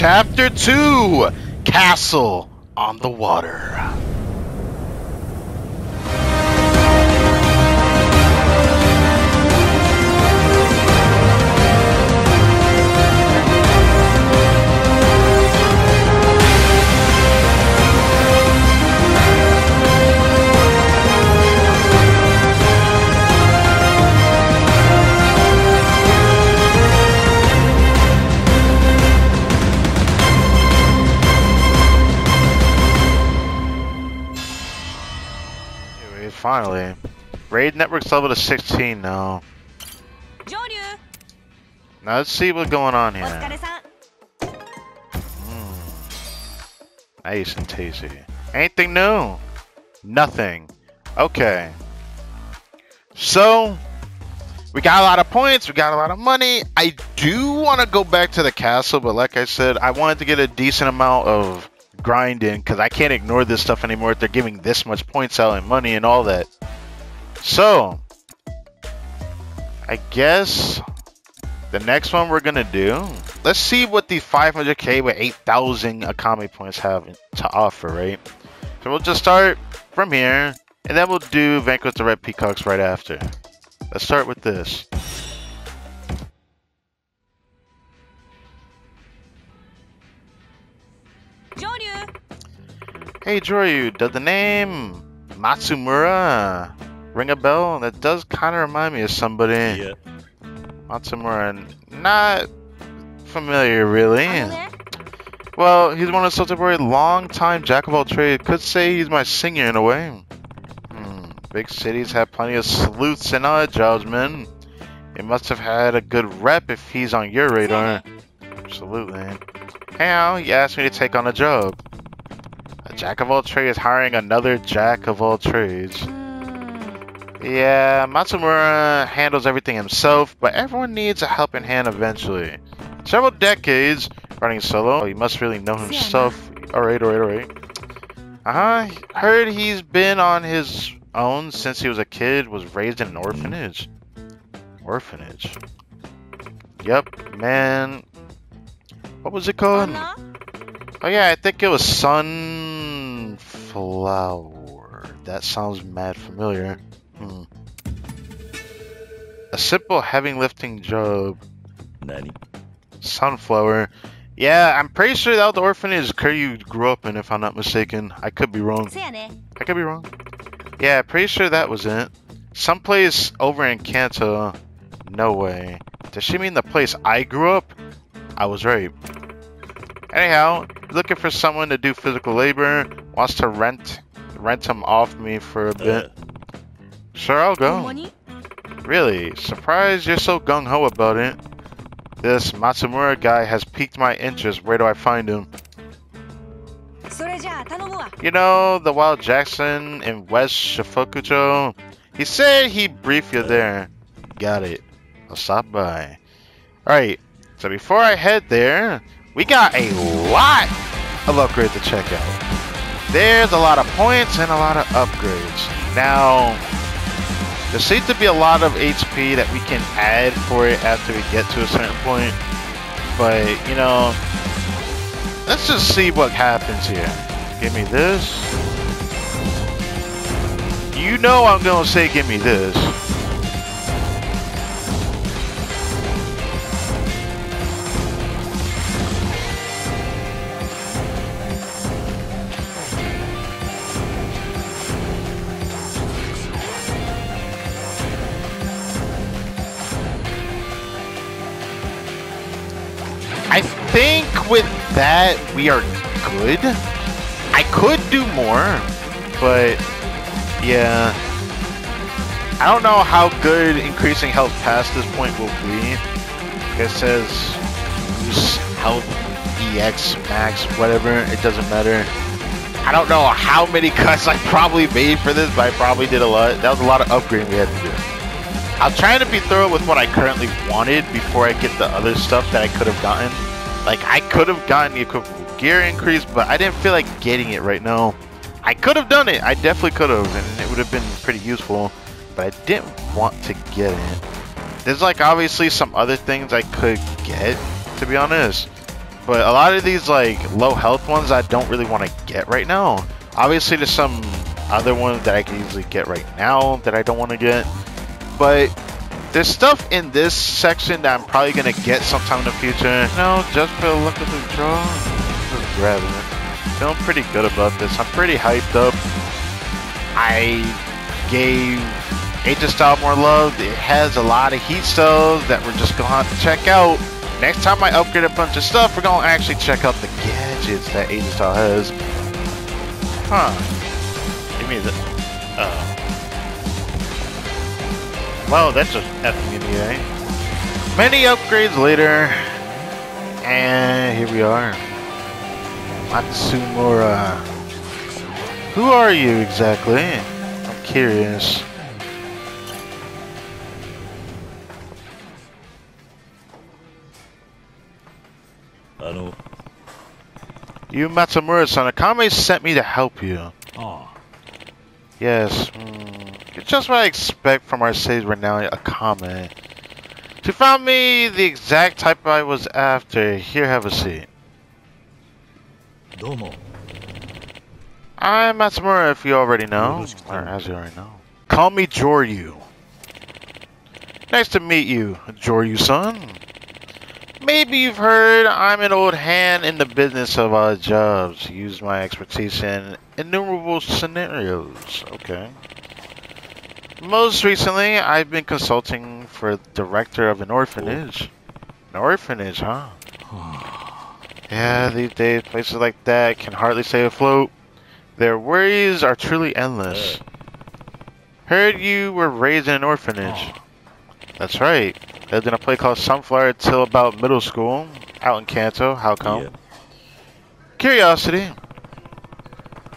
Chapter 2, Castle on the Water. Finally. Raid network's level to 16 now. Joryu. Now let's see what's going on here. Nice and tasty. Anything new? Nothing. Okay. So, we got a lot of points, we got a lot of money. I do want to go back to the castle, but like I said, I wanted to get a decent amount of grinding because I can't ignore this stuff anymore if they're giving this much points out and money and all that. So I guess the next one we're gonna do, let's see what the 500k with 8,000 Akame points have to offer, right? So we'll just start from here and then we'll do Vanquish the Red Peacocks right after. Let's start with this. Joryu. Hey Joryu, does the name Matsumura ring a bell? That does kind of remind me of somebody. Yeah. Matsumura, not familiar really. Well, he's one of such a very long-time jack of all trades. Could say he's my senior in a way. Big cities have plenty of sleuths and odd jobs, man. He must have had a good rep if he's on your radar. Absolutely. Hey Al, you asked me to take on a job. A jack of all trades hiring another jack of all trades. Yeah, Matsumura handles everything himself, but everyone needs a helping hand eventually. Several decades running solo. Oh, he must really know himself. Alright. Heard he's been on his own since he was a kid, was raised in an orphanage. Orphanage? Yep, man. What was it called? Oh yeah, I think it was Sunflower. That sounds mad familiar. A simple heavy lifting job. Nani? Sunflower. Yeah, I'm pretty sure that was the orphanage Kiryu grew up in, if I'm not mistaken. I could be wrong. I could be wrong. Yeah, pretty sure that was it. Someplace over in Kanto. No way. Does she mean the place I grew up? I was right. Anyhow, looking for someone to do physical labor. Wants to rent him off me for a bit. Sure, I'll go. Really? Surprised you're so gung-ho about it. This Matsumura guy has piqued my interest. Where do I find him? You know, the Wild Jackson in West Shifukucho? He said he'd brief you there. Got it. I'll stop by. Alright, so before I head there, we got a lot of upgrades to check out. There's a lot of points and a lot of upgrades. Now, there seems to be a lot of HP that we can add for it after we get to a certain point. But, you know, let's just see what happens here. Give me this. You know I'm gonna say give me this. I think with that we are good. I could do more, but yeah. I don't know how good increasing health past this point will be. It says use health EX max, whatever, it doesn't matter. I don't know how many cuts I probably made for this, but I probably did a lot. That was a lot of upgrading we had to do. I'm trying to be thorough with what I currently wanted before I get the other stuff that I could have gotten. Like, I could have gotten the equivalent gear increase, but I didn't feel like getting it right now. I could have done it. I definitely could have, and it would have been pretty useful, but I didn't want to get it. There's, like, obviously some other things I could get, to be honest. But a lot of these like low health ones I don't really want to get right now. Obviously there's some other ones that I can easily get right now that I don't want to get. But there's stuff in this section that I'm probably going to get sometime in the future. No, just for the look of the draw. Just grab it. Feeling pretty good about this. I'm pretty hyped up. I gave Agent Style more love. It has a lot of heat cells that we're just going to have to check out. Next time I upgrade a bunch of stuff, we're going to actually check out the gadgets that Agent Style has. Huh. Give me the... Oh. Well, that's just effing in the A. Many upgrades later. And here we are. Matsumura. Who are you exactly? I'm curious. You Matsumura-san, Akame sent me to help you. Oh. Yes. It's just what I expect from our city's renowned Akame. She found me the exact type I was after. Here, have a seat. Domo. I'm Matsumura, if you already know. Or as you already know. Call me Joryu. Nice to meet you, Joryu-san. Maybe you've heard I'm an old hand in the business of odd jobs. Use my expertise in innumerable scenarios. Okay. Most recently, I've been consulting for the director of an orphanage. An orphanage, huh? Yeah, these days, places like that can hardly stay afloat. Their worries are truly endless. Heard you were raised in an orphanage. That's right. Lived in a place called Sunflower till about middle school. Out in Kanto. How come? Yeah. Curiosity.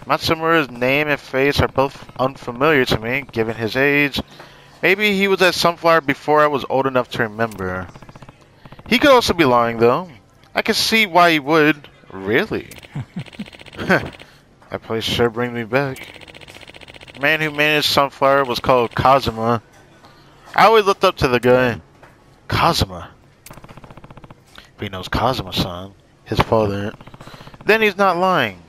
Matsumura's name and face are both unfamiliar to me, given his age. Maybe he was at Sunflower before I was old enough to remember. He could also be lying, though. I can see why he would. Really? That place sure brings me back. The man who managed Sunflower was called Kazuma. I always looked up to the guy. Kazuma. If he knows Kazuma-san, his father, then he's not lying.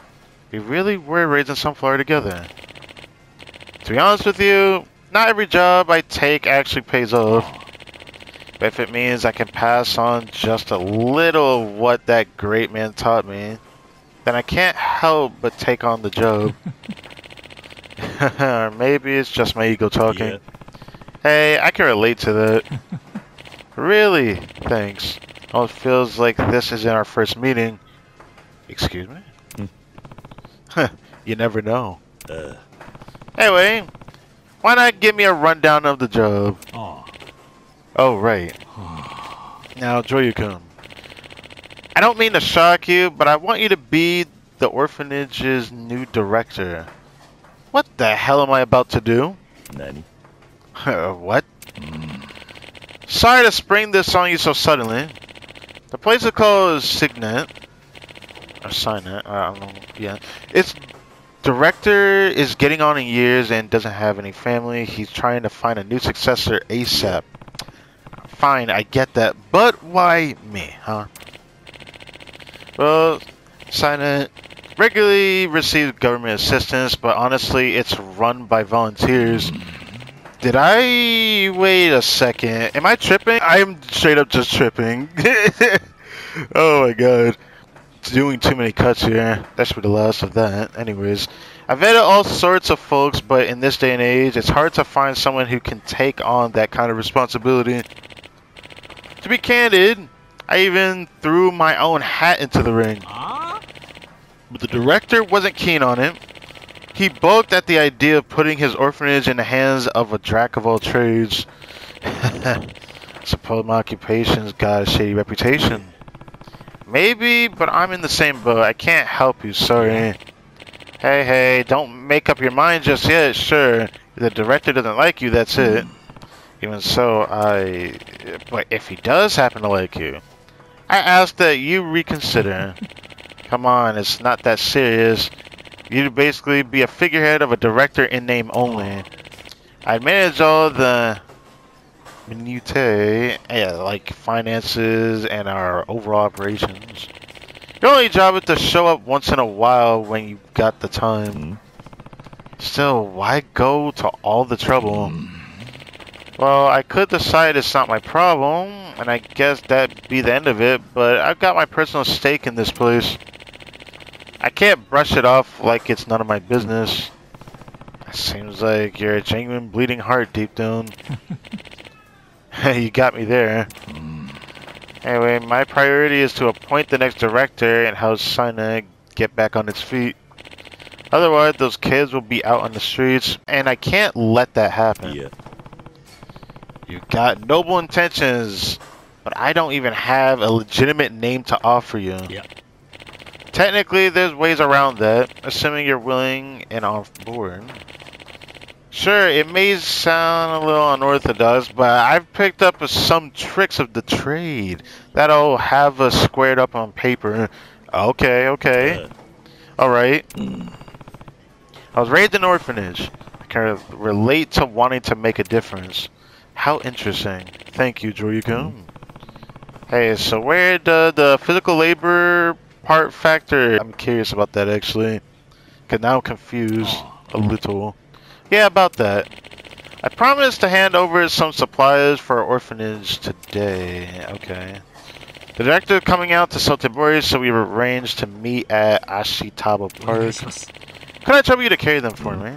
We really were raising Sunflower together. To be honest with you, not every job I take actually pays off. But if it means I can pass on just a little of what that great man taught me, then I can't help but take on the job. Or maybe it's just my ego talking. Yeah. Hey, I can relate to that. Really? Thanks. Almost feels like this is in our first meeting. Excuse me? You never know. Anyway, why not give me a rundown of the job? Oh, right. Now, Joryu-kun. I don't mean to shock you, but I want you to be the orphanage's new director. What the hell am I about to do? Nani? What? Sorry to spring this on you so suddenly. The place is called Signet. Or Signet, I don't know. Yeah. Its director is getting on in years and doesn't have any family. He's trying to find a new successor ASAP. Fine, I get that. But why me, huh? Well, Signet regularly receives government assistance, but honestly, it's run by volunteers. Did I... Wait a second. Am I tripping? I'm straight up just tripping. Oh my god. Doing too many cuts here. That should be the last of that. Anyways, I've vetted all sorts of folks, but in this day and age, it's hard to find someone who can take on that kind of responsibility. To be candid, I even threw my own hat into the ring. But the director wasn't keen on it. He balked at the idea of putting his orphanage in the hands of a jack of all trades. Suppose my occupation's got a shady reputation. Maybe, but I'm in the same boat. I can't help you, sorry. Hey, don't make up your mind just yet, sure. If the director doesn't like you, that's it. Even so, but if he does happen to like you, I ask that you reconsider. Come on, it's not that serious. You'd basically be a figurehead of a director in name only. I'd manage all the minutiae, like finances and our overall operations. Your only job is to show up once in a while when you got the time. Still, why go to all the trouble? Well, I could decide it's not my problem, and I guess that'd be the end of it, but I've got my personal stake in this place. I can't brush it off like it's none of my business. Seems like you're a genuine bleeding heart deep down. You got me there. Anyway, my priority is to appoint the next director and help Sina get back on its feet. Otherwise, those kids will be out on the streets, and I can't let that happen. Yeah. You got noble intentions, but I don't even have a legitimate name to offer you. Yeah. Technically, there's ways around that, assuming you're willing and on board. Sure, it may sound a little unorthodox, but I've picked up some tricks of the trade that'll have us squared up on paper. Okay. Alright. I was raised in an orphanage. I can relate to wanting to make a difference. How interesting. Thank you, Joryu. Hey, so where did the physical labor part factor? I'm curious about that actually. Cause now I'm confused a little. Yeah, about that. I promised to hand over some supplies for our orphanage today. Okay. The director coming out to Substories, so we arranged to meet at Ashitaba Park. Can I trouble you to carry them for me?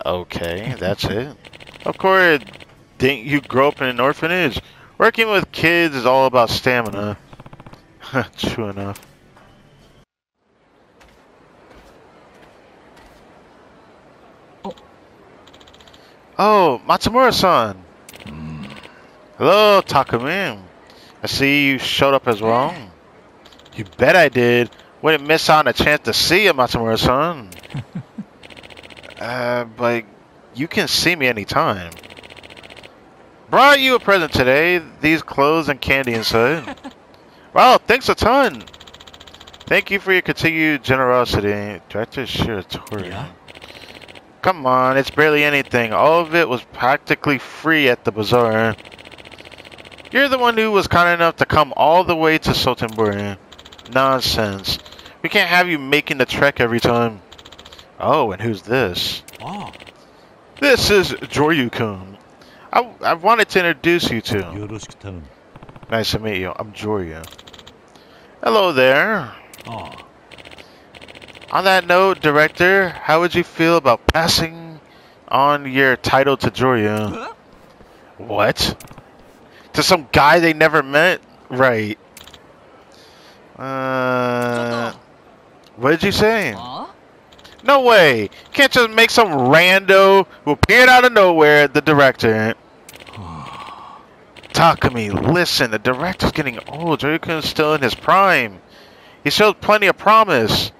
Okay, that's it. Of course, didn't you grow up in an orphanage? Working with kids is all about stamina. True enough. Oh, Matsumura-san. Hello, Takumi. I see you showed up as well. You bet I did. Wouldn't miss out on a chance to see you, Matsumura-san. But you can see me anytime. Brought you a present today. These clothes and candy inside. Wow, thanks a ton. Thank you for your continued generosity. Director Shiratori. Yeah. Come on, it's barely anything. All of it was practically free at the bazaar. You're the one who was kind enough to come all the way to Sotenbori. Nonsense. We can't have you making the trek every time. Oh, and who's this? Oh. This is Joryu-kun. I wanted to introduce you to. Yoroshiku. Nice to meet you. I'm Joryu. Hello there. Oh. On that note, Director, how would you feel about passing on your title to Joryu? Huh? What? To some guy they never met? Right. What did you say? No way! You can't just make some rando who appeared out of nowhere the director. Takumi, listen, the director's getting old. Joryu-kun's still in his prime. He showed plenty of promise.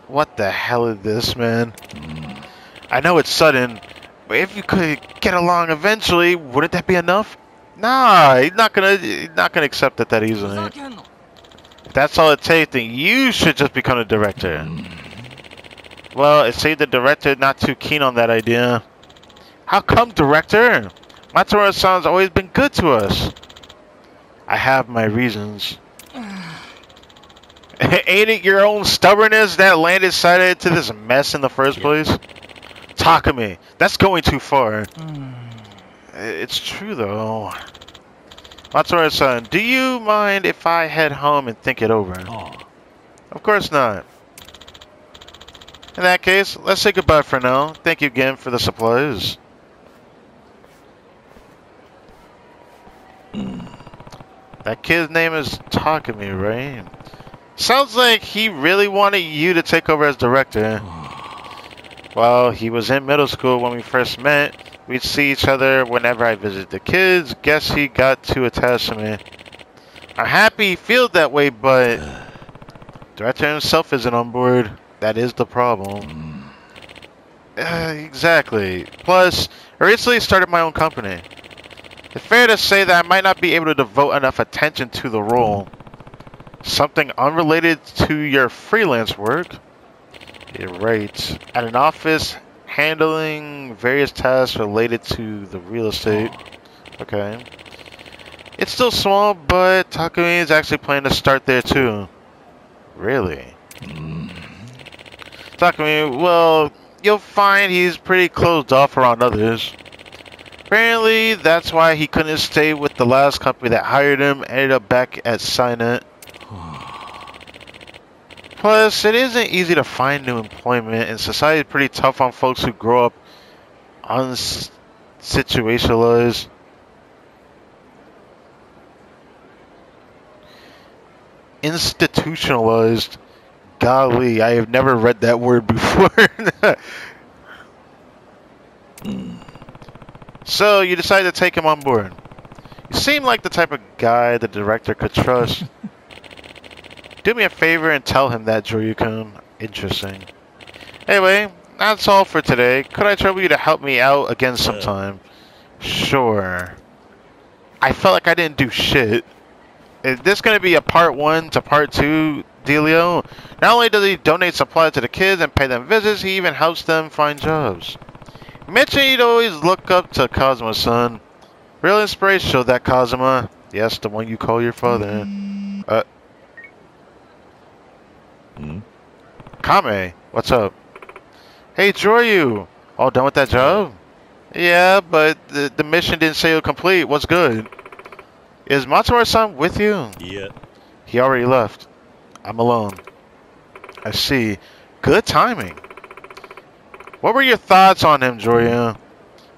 What the hell is this, man? I know it's sudden, but if you could get along eventually, wouldn't that be enough? Nah, he's not gonna accept it that easily. If that's all it takes, then you should just become a director. Well, it seems the director not too keen on that idea. How come, director? Matsura-san's always been good to us. I have my reasons. Ain't it your own stubbornness that landed sighted to this mess in the first place? Takumi, that's going too far. It's true though. Matsura-san, do you mind if I head home and think it over? Oh. Of course not. In that case, let's say goodbye for now. Thank you again for the supplies. That kid's name is Takumi, right? Sounds like he really wanted you to take over as director. Well, he was in middle school when we first met. We'd see each other whenever I visited the kids. Guess he got too attached to me. I'm happy he feels that way, but director himself isn't on board. That is the problem. Exactly. Plus, I recently started my own company. It's fair to say that I might not be able to devote enough attention to the role. Something unrelated to your freelance work? You're right. At an office handling various tasks related to the real estate. Okay. It's still small, but Takumi is actually planning to start there too. Really? Talk to me. Well, you'll find he's pretty closed off around others. Apparently, that's why he couldn't stay with the last company that hired him, ended up back at Signet. Plus, it isn't easy to find new employment, and society is pretty tough on folks who grow up unsituationalized. Institutionalized. Golly, I have never read that word before. So, you decided to take him on board. You seem like the type of guy the director could trust. Do me a favor and tell him that, Joryu-kun. Interesting. Anyway, that's all for today. Could I trouble you to help me out again sometime? Sure. I felt like I didn't do shit. Is this going to be a part 1 to part 2 dealio? Not only does he donate supplies to the kids and pay them visits, he even helps them find jobs. He mentioned he'd always look up to Kazuma-san. Real inspirational, that Kazuma. Yes, the one you call your father. Akame, what's up? Hey, Joryu. All done with that job? Yeah, but the mission didn't say it was complete. What's good? Is Matsumura-san with you? Yeah. He already left. I'm alone. I see. Good timing. What were your thoughts on him, Joryu?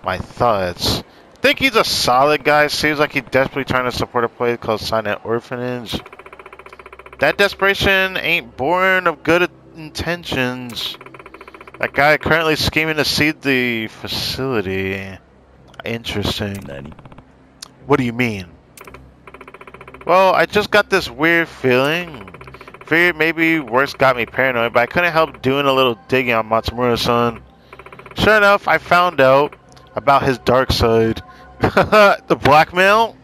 My thoughts? Think he's a solid guy. Seems like he's desperately trying to support a place called Silent Orphanage. That desperation ain't born of good intentions. That guy currently scheming to seed the facility. Interesting. Nani? What do you mean? Well, I just got this weird feeling. Figured maybe worse got me paranoid, but I couldn't help doing a little digging on Matsumura-san. Sure enough, I found out about his dark side. The blackmail?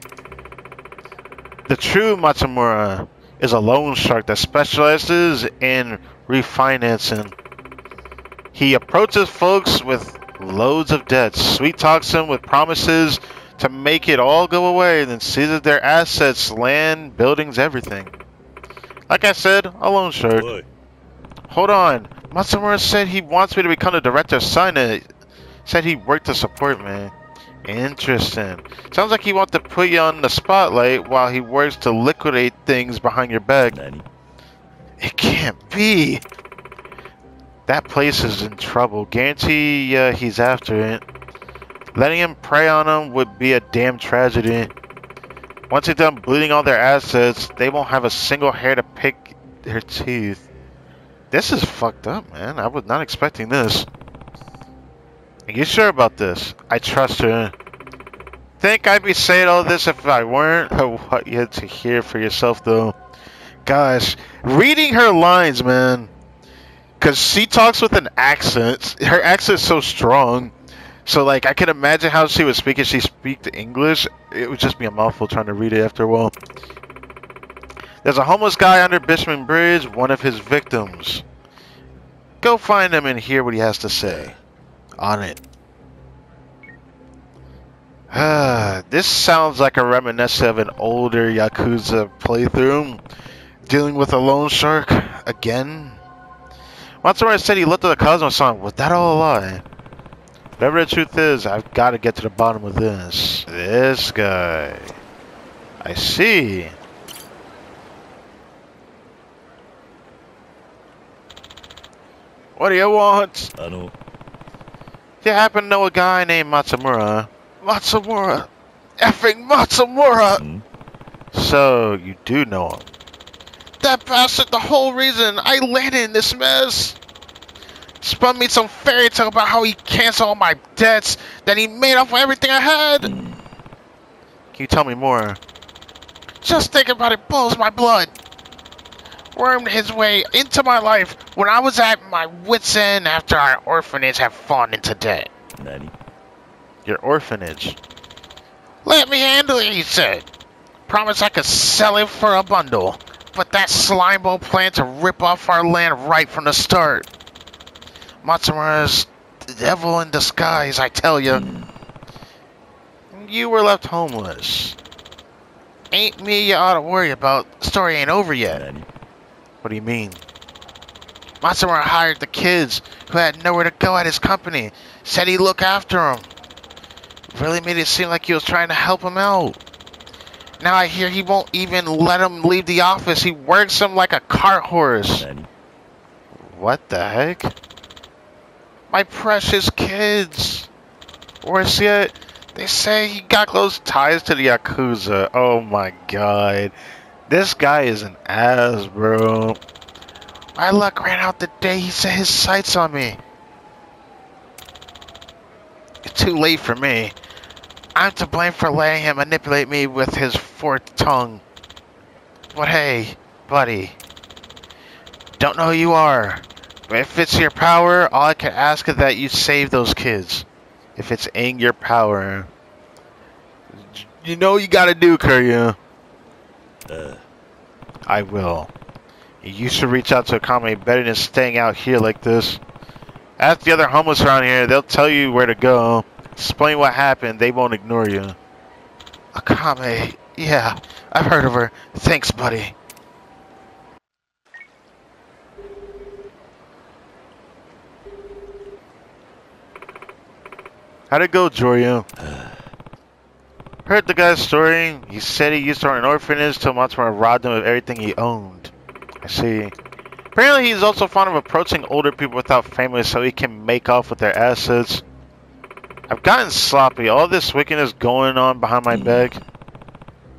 The true Matsumura is a loan shark that specializes in refinancing. He approaches folks with loads of debts, sweet talks them with promises to make it all go away, then seizes their assets, land, buildings, everything. Like I said, a loan shark. Boy. Hold on. Matsumura said he wants me to become the director of Signet. Said he'd work to support me. Interesting. Sounds like he wants to put you on the spotlight while he works to liquidate things behind your back. Nani? It can't be. That place is in trouble. Guarantee he's after it. Letting him prey on him would be a damn tragedy. Once he's done bleeding all their assets, they won't have a single hair to pick their teeth. This is fucked up, man. I was not expecting this. Are you sure about this? I trust her. Think I'd be saying all this if I weren't? I want you to hear for yourself, though. Gosh, reading her lines, man. Because she talks with an accent. Her accent's so strong. So, like, I can imagine how she would speak if she speaks English. It would just be a mouthful trying to read it after a while. There's a homeless guy under Bishman Bridge, one of his victims. Go find him and hear what he has to say. On it. This sounds like a reminiscence of an older Yakuza playthrough. Dealing with a loan shark again. Matsumura said he looked at the Kazuma song. Was that all a lie? Whatever the truth is, I've got to get to the bottom of this. This guy. I see. What do you want? You happen to know a guy named Matsumura? Matsumura! Effing Matsumura! So, you do know him. That bastard, the whole reason I landed in this mess. Spun me some fairy tale about how he canceled all my debts, then he made off with everything I had. Can you tell me more? Just thinking about it boils my blood. Wormed his way into my life when I was at my wit's end after our orphanage had fallen into debt. Nani? Your orphanage? Let me handle it, he said. Promised I could sell it for a bundle. But that slimeball planned to rip off our land right from the start. Matsumura's the devil in disguise, I tell you. You were left homeless. Ain't me you ought to worry about. The story ain't over yet. Nani? What What do you mean? Matsumura hired the kids who had nowhere to go at his company. Said he'd look after them. Really made it seem like he was trying to help them out. Now I hear he won't even let them leave the office. He works them like a cart horse. What the heck? My precious kids. Worse yet, they say he got Close ties to the Yakuza. Oh my god. This guy is an ass, bro. My luck ran out the day he set his sights on me. It's too late for me. I'm to blame for letting him manipulate me with his forked tongue. But hey, buddy. Don't know who you are. But if it's your power, all I can ask is that you save those kids. If it's in your power. You know what you gotta do, Kiryu. I will. You should reach out to Akame better than staying out here like this. Ask the other homeless around here. They'll tell you where to go. Explain what happened. They won't ignore you. Akame, yeah, I've heard of her. Thanks, buddy. How'd it go, Joryu? Heard the guy's story. He said he used to run an orphanage till Matsumura robbed him of everything he owned. I see. Apparently he's also fond of approaching older people without family so he can make off with their assets. I've gotten sloppy. All this wickedness going on behind my back.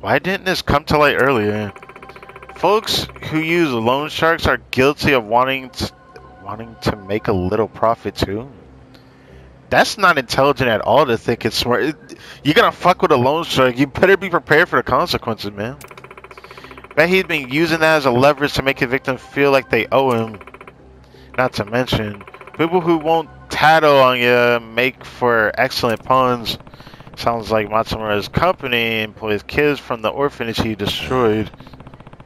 Why didn't this come to light earlier? Folks who use loan sharks are guilty of wanting to make a little profit too. That's not intelligent at all to think it's smart. You're gonna fuck with a loan shark, you better be prepared for the consequences, man. Bet he's been using that as a leverage to make his victim feel like they owe him. Not to mention, people who won't tattle on you make for excellent pawns. Sounds like Matsumura's company employs kids from the orphanage he destroyed.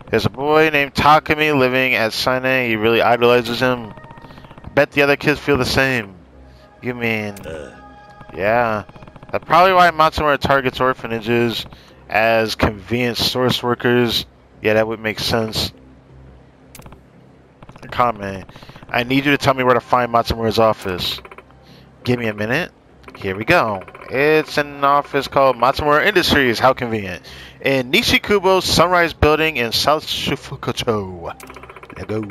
There's a boy named Takumi living at Sine. He really idolizes him. Bet the other kids feel the same. You mean... Yeah. That's probably why Matsumura targets orphanages as convenient source workers. Yeah, that would make sense. Akame, I need you to tell me where to find Matsumura's office. Give me a minute. Here we go. It's an office called Matsumura Industries. How convenient. In Nishikubo's Sunrise Building in South Shifukucho. There go.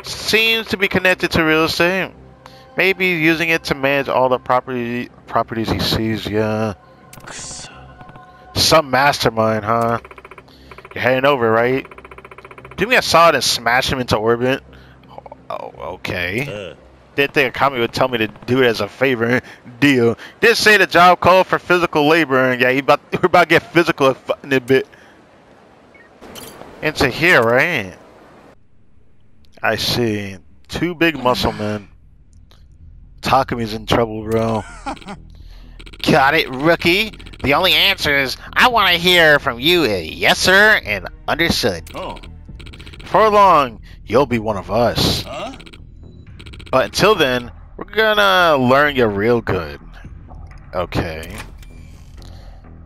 Seems to be connected to real estate. Maybe using it to manage all the properties he sees, yeah. Some mastermind, huh? You're heading over, right? Do me a solid and smash him into orbit. Oh, okay. Didn't think Akame would tell me to do it as a favor. Deal. Did say the job called for physical labor, and yeah, we're about to get physical in a bit. Into here, right? I see. Two big muscle men. Takumi's in trouble, bro. Got it, rookie. The only answer is I want to hear from you a yes, sir, and understood. Oh. For long, you'll be one of us. Huh? But until then, we're gonna learn you real good. Okay.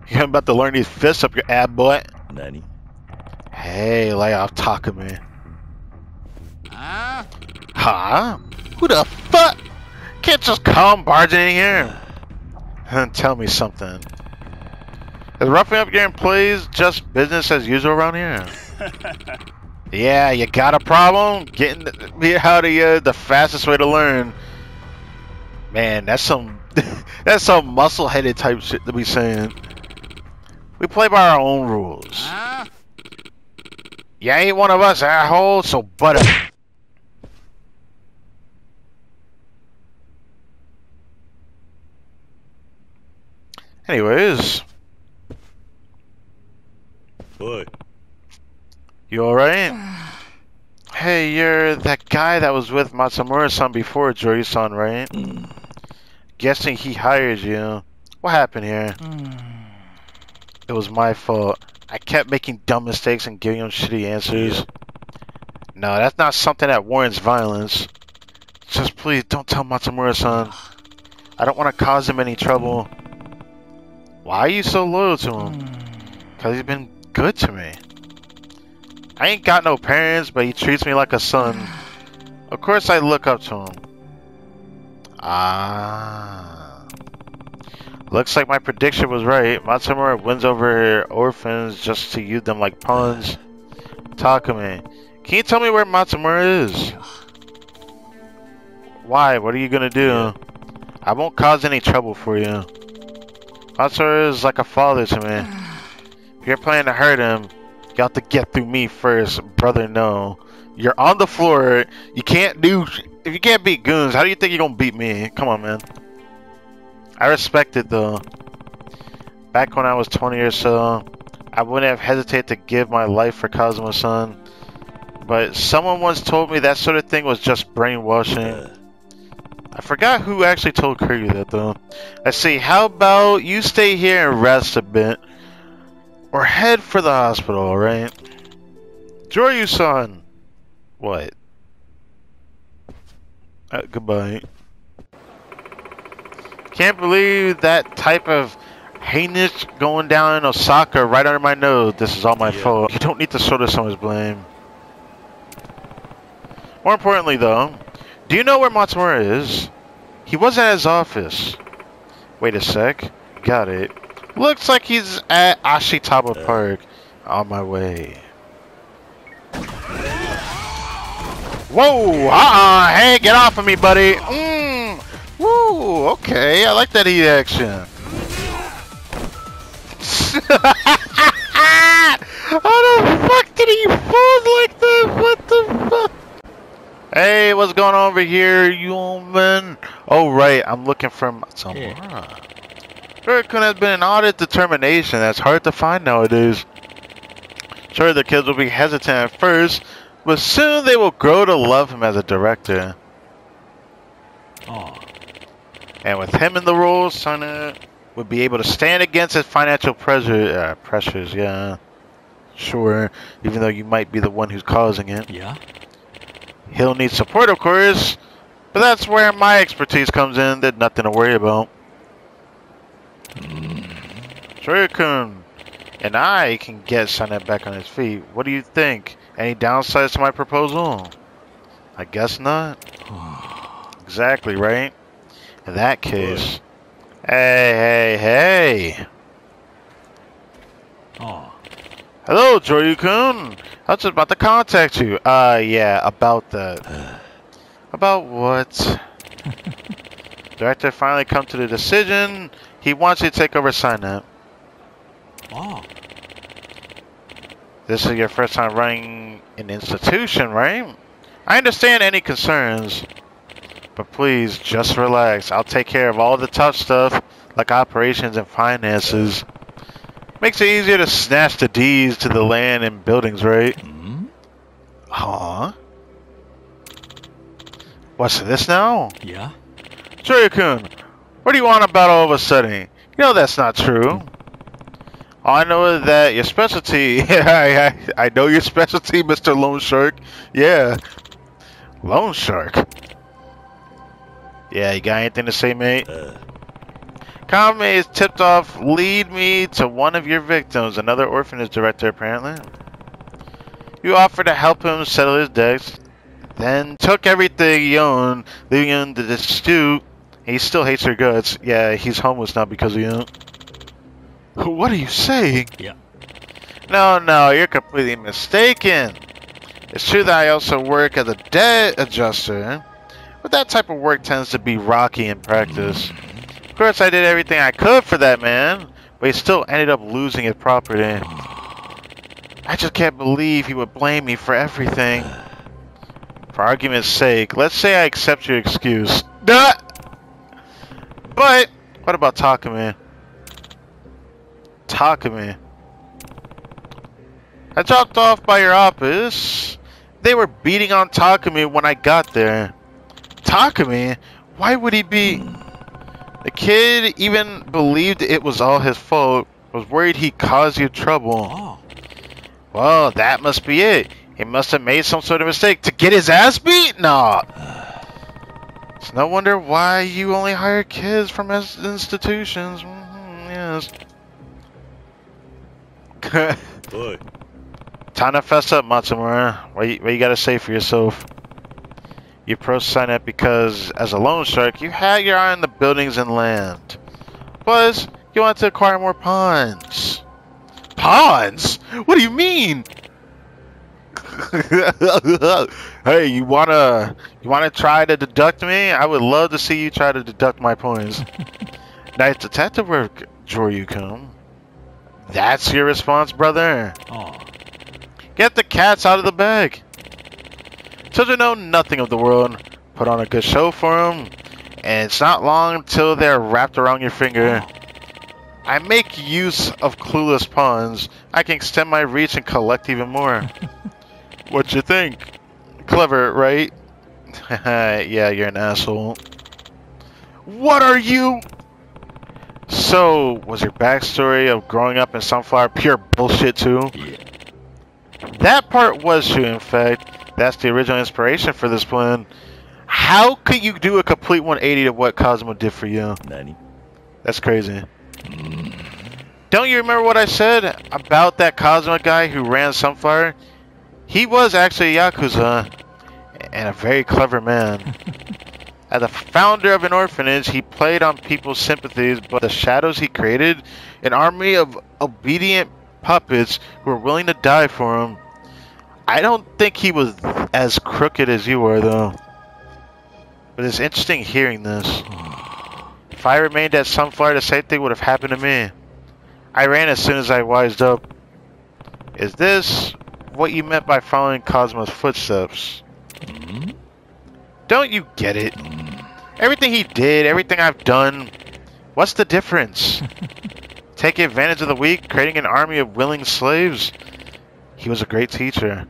You're about to learn these fists up your ab, boy. Nani? Hey, lay off Takumi. Huh? Huh? Who the fuck? Can't just come barging in here. And tell me something. Is roughing up your employees just business as usual around here? Yeah, you got a problem? Getting me out of here the fastest way to learn. Man, that's some that's some muscle-headed type shit to be saying. We play by our own rules. Huh? You ain't one of us, asshole, so butt up. Anyways, What? you alright? Hey, you're that guy that was with Matsumura-san before, Joryu-san, right? Guessing he hired you. What happened here? It was my fault. I kept making dumb mistakes and giving him shitty answers. No, that's not something that warrants violence. Just please don't tell Matsumura-san. I don't want to cause him any trouble. Why are you so loyal to him? Because he's been good to me. I ain't got no parents, but he treats me like a son. Of course I look up to him. Ah. Looks like my prediction was right. Matsumura wins over orphans just to use them like pawns. Takame. Can you tell me where Matsumura is? Why? What are you gonna do? I won't cause any trouble for you. Matsumura is like a father to me. If you're planning to hurt him, you have to get through me first. Brother, no. You're on the floor. You can't do... If you can't beat goons, how do you think you're gonna beat me? Come on, man. I respect it, though. Back when I was 20 or so, I wouldn't have hesitated to give my life for Kazuma-san. But someone once told me that sort of thing was just brainwashing. I forgot who actually told Kiryu that, though. Let's see, how about you stay here and rest a bit? Or head for the hospital, alright? Joryu-san! What? Goodbye. Can't believe that type of heinous going down in Osaka right under my nose. This is all my fault. You don't need to shoulder someone's blame. More importantly, though, do you know where Matsumura is? He was at his office. Wait a sec. Got it. Looks like he's at Ashitaba Park. On my way. Whoa! Hey, get off of me, buddy! Woo! Okay, I like that heat action. How the fuck did he fall like that? What the fuck? Hey, what's going on over here, human? Oh, right, I'm looking for Matsumura. Joryu-kun has been an odd determination that's hard to find nowadays. Sure, the kids will be hesitant at first, but soon they will grow to love him as a director. And with him in the role, Sana would be able to stand against his financial pressures, yeah. Sure, even though you might be the one who's causing it. Yeah? He'll need support, of course, but that's where my expertise comes in. There's nothing to worry about. Joryu-kun and I can get Sana back on his feet. What do you think? Any downsides to my proposal? I guess not. Exactly, right? In that case... Hey! Hello, Joryu-kun! I was just about to contact you. Yeah, about that. About what? Director finally come to the decision. He wants you to take over Sign-Up. This is your first time running an institution, right? I understand any concerns, but please, just relax. I'll take care of all the tough stuff, like operations and finances. Makes it easier to snatch the deeds to the land and buildings, right? Huh? What's this now? Yeah? Joryu-kun, what do you want about all of a sudden? You know that's not true. All I know is that your specialty... I know your specialty, Mr. Loan Shark. Yeah. Loan Shark? Yeah, you got anything to say, mate? Akame is tipped off. Lead me to one of your victims, another orphanage director, apparently. You offered to help him settle his debts, then took everything he owned, leaving the dispute. He still hates your guts. Yeah, he's homeless now because of you. What are you saying? Yeah. No, you're completely mistaken. It's true that I also work as a debt adjuster, but that type of work tends to be rocky in practice. Of course, I did everything I could for that man, but he still ended up losing his property. I just can't believe he would blame me for everything. For argument's sake, let's say I accept your excuse. But, what about Takame? Takame. I dropped off by your office. They were beating on Takame when I got there. Takame? Why would he be... The kid even believed it was all his fault. Was worried he caused you trouble. Well, that must be it. He must have made some sort of mistake to get his ass beat? No. It's no wonder why you only hire kids from institutions. Yes. Boy. Time to fess up, Matsumura. What you gotta say for yourself? You pro-sign it because, as a loan shark, you had your eye on the buildings and land. Plus, you want to acquire more pawns. Pawns? What do you mean? Hey, you wanna try to deduct me? I would love to see you try to deduct my points. Nice detective work, Joryu-kun. That's your response, brother? Oh. Get the cats out of the bag. Children know nothing of the world. Put on a good show for them, and it's not long till they're wrapped around your finger. I make use of clueless pawns. I can extend my reach and collect even more. What you think? Clever, right? Yeah, you're an asshole. What are you? So, was your backstory of growing up in Sunflower pure bullshit too? Yeah. That part was true, in fact. That's the original inspiration for this plan. How could you do a complete 180 to what Kazuma did for you? Nani? That's crazy. Don't you remember what I said about that Kazuma guy who ran Sunflower? He was actually a Yakuza, and a very clever man. As a founder of an orphanage, he played on people's sympathies, but the shadows he created, an army of obedient puppets who were willing to die for him. I don't think he was as crooked as you are, though. But it's interesting hearing this. If I remained at Sunflower, the same thing would have happened to me. I ran as soon as I wised up. Is this what you meant by following Kazuma's footsteps? Don't you get it? Everything he did, everything I've done, what's the difference? Taking advantage of the weak, creating an army of willing slaves? He was a great teacher.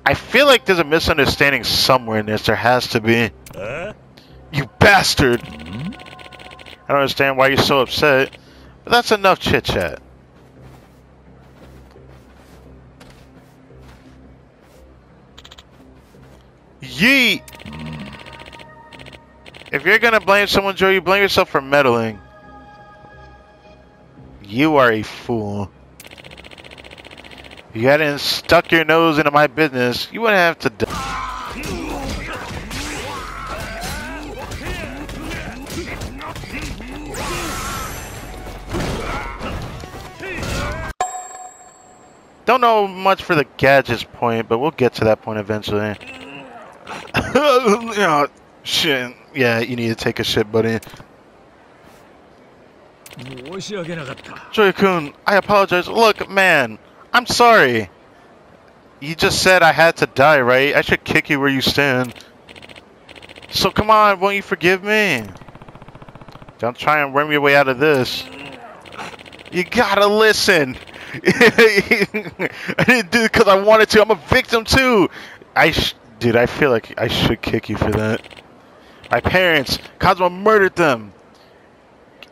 I feel like there's a misunderstanding somewhere in this. There has to be. You bastard! I don't understand why you're so upset, but that's enough chit-chat. Yeet! If you're gonna blame someone, Joe, you blame yourself for meddling. You are a fool. If you hadn't stuck your nose into my business, you wouldn't have to die. Don't know much for the gadgets point, but we'll get to that point eventually. Oh, shit. Yeah, you need to take a shit, buddy. Joryu-kun, I apologize. Look, man, I'm sorry. You just said I had to die, right? I should kick you where you stand. So come on, won't you forgive me? Don't try and worm your way out of this. You gotta listen. I didn't do it because I wanted to. I'm a victim too. Dude, I feel like I should kick you for that. My parents, Kazuma murdered them.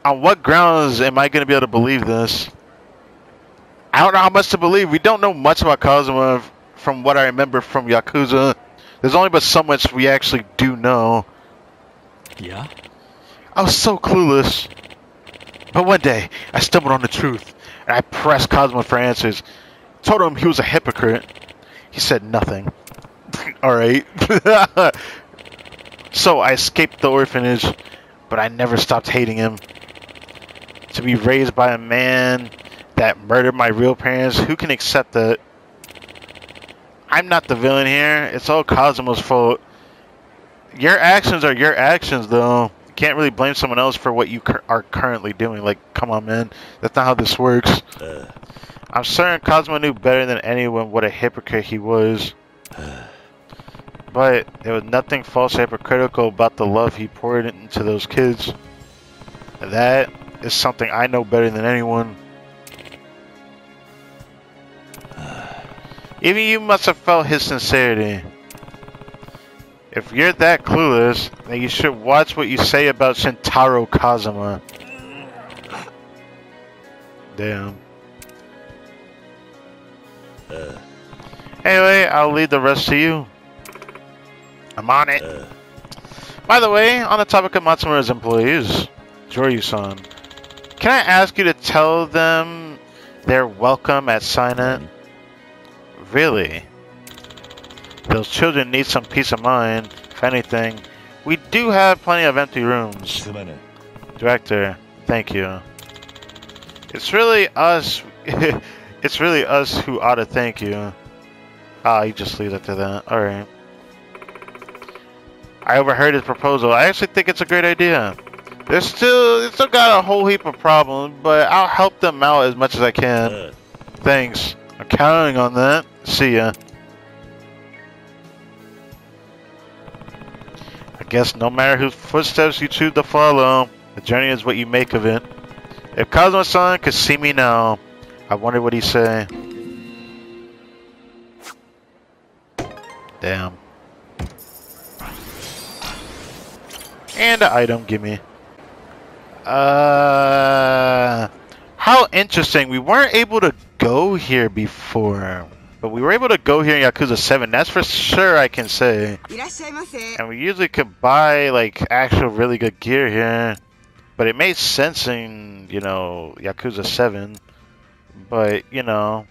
On what grounds am I going to be able to believe this? I don't know how much to believe. We don't know much about Kazuma from what I remember from Yakuza. There's only but so much we actually do know. Yeah? I was so clueless. But one day, I stumbled on the truth. And I pressed Kazuma for answers. Told him he was a hypocrite. He said nothing. Alright. So I escaped the orphanage, but I never stopped hating him. To be raised by a man that murdered my real parents, who can accept that? I'm not the villain here. It's all Kazuma's fault. Your actions are your actions, though. You can't really blame someone else for what you are currently doing. Like, come on, man. That's not how this works. I'm certain Kazuma knew better than anyone what a hypocrite he was. But there was nothing false or hypocritical about the love he poured into those kids. That is something I know better than anyone. Even you must have felt his sincerity. If you're that clueless, then you should watch what you say about Shintaro Kazuma. Damn. Anyway, I'll leave the rest to you. I'm on it. By the way, on the topic of Matsumura's employees, Joryu-san, can I ask you to tell them they're welcome at Signet? Really? Those children need some peace of mind. If anything, we do have plenty of empty rooms. Director, thank you. It's really us. It's really us who ought to thank you. Ah, you just leave it to that. Alright. I overheard his proposal. I actually think it's a great idea. It's still got a whole heap of problems, but I'll help them out as much as I can. Thanks. I'm counting on that. See ya. I guess no matter whose footsteps you choose to follow, the journey is what you make of it. If Kazuma-san could see me now, I wonder what he'd say. Damn. And an item, gimme. How interesting. We weren't able to go here before. But we were able to go here in Yakuza 7. That's for sure, I can say. And we usually could buy, like, actual really good gear here. But it made sense in, you know, Yakuza 7. But, you know,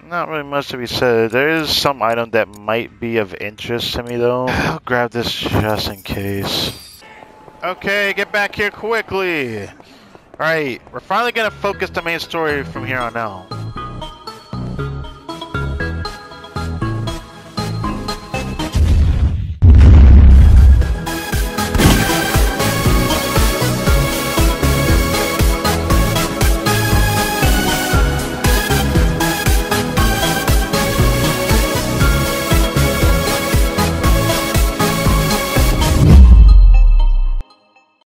not really much to be said. There is some item that might be of interest to me, though. I'll grab this just in case. Okay, get back here quickly. Alright, we're finally gonna focus the main story from here on out.